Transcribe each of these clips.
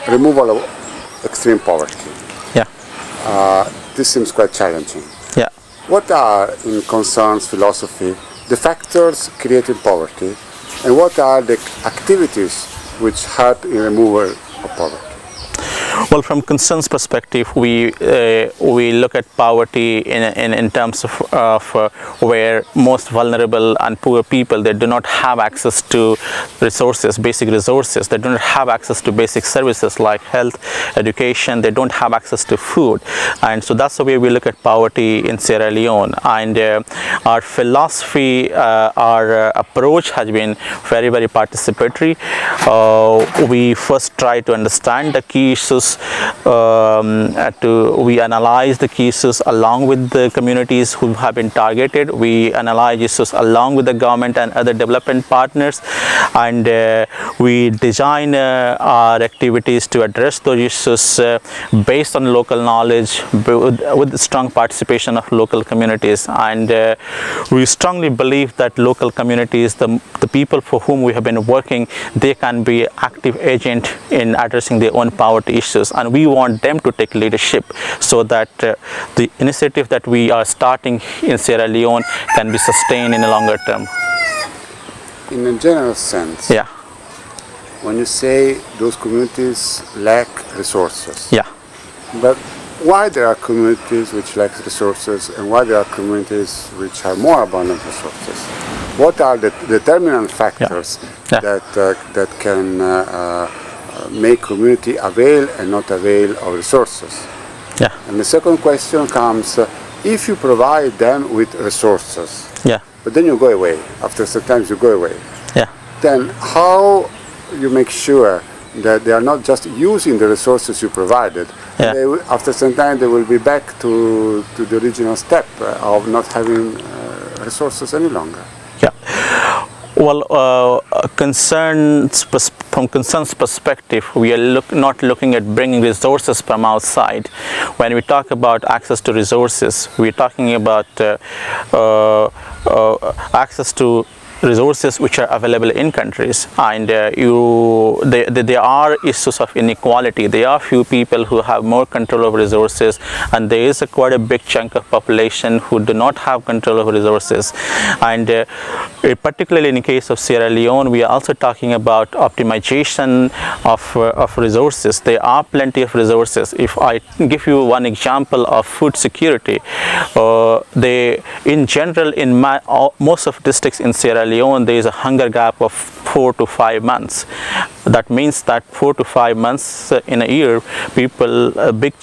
removal of extreme poverty. Yeah. This seems quite challenging. Yeah. What are, in concerns philosophy, the factors creating poverty, and what are the activities which help in removal of poverty? Well, from concerns perspective, we look at poverty in terms of where most vulnerable and poor people, they do not have access to resources, basic resources. They do not have access to basic services like health, education. They don't have access to food, and so that's the way we look at poverty in Sierra Leone. And our philosophy, our approach has been very, very participatory. We first try to understand the key issues. We analyze the key issues along with the communities who have been targeted. We analyze issues along with the government and other development partners, and we design our activities to address those issues based on local knowledge, with the strong participation of local communities. And we strongly believe that local communities, the people for whom we have been working, they can be active agent in addressing their own poverty issues, and we want them to take leadership so that the initiative that we are starting in Sierra Leone can be sustained in a longer term. In a general sense, yeah, when you say those communities lack resources, yeah, but why there are communities which lack resources and why there are communities which have more abundant resources? What are the determinant factors that can make community avail and not avail of resources? Yeah. And the second question comes, if you provide them with resources, yeah, but then you go away, after some time you go away, yeah, then how you make sure that they are not just using the resources you provided, yeah. After some time they will be back to the original step of not having resources any longer? Yeah. Well, from concerns perspective, we are not looking at bringing resources from outside. When we talk about access to resources, we're talking about access to resources which are available in countries, and there are issues of inequality. There are few people who have more control over resources, and there is quite a big chunk of population who do not have control over resources. And particularly in the case of Sierra Leone, we are also talking about optimization of resources. There are plenty of resources. If I give you one example of food security, in general, in most of districts in Sierra Leone, there is a hunger gap of 4 to 5 months. That means that 4 to 5 months in a year, a big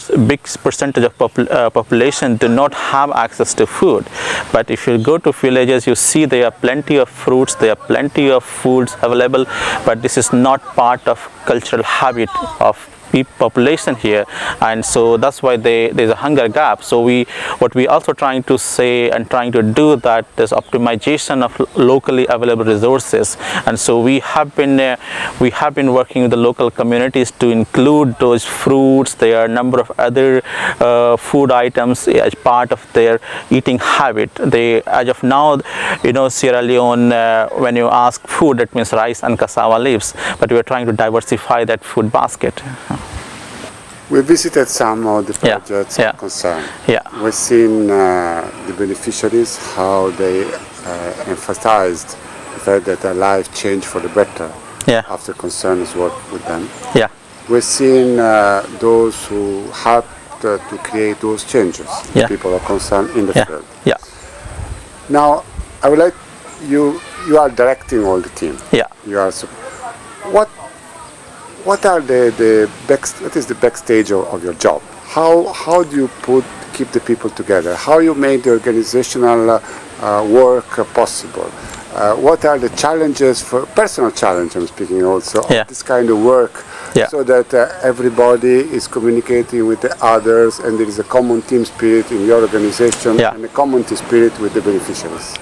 percentage of population do not have access to food. But if you go to villages, you see there are plenty of fruits, there are plenty of foods available, but this is not part of cultural habit of population here, and so that's why there's a hunger gap. So what we also trying to say and trying to do that there's optimization of locally available resources, and so we have been working with the local communities to include those fruits. There are a number of other food items as part of their eating habit. As of now, Sierra Leone, when you ask food, that means rice and cassava leaves, but we are trying to diversify that food basket. We visited some of the projects of concern. Yeah. We've seen the beneficiaries, how they emphasized the fact that their life changed for the better after Concern's work with them. Yeah. We've seen those who helped to create those changes, the people of concern in the field. Yeah. Now, I would like you are directing all the team. Yeah. You are. What are what is the backstage of your job? How do you keep the people together? How you make the organizational work possible? What are the challenges, for personal challenge I'm speaking also, of this kind of work, so that everybody is communicating with the others and there is a common team spirit in your organization and a common team spirit with the beneficiaries?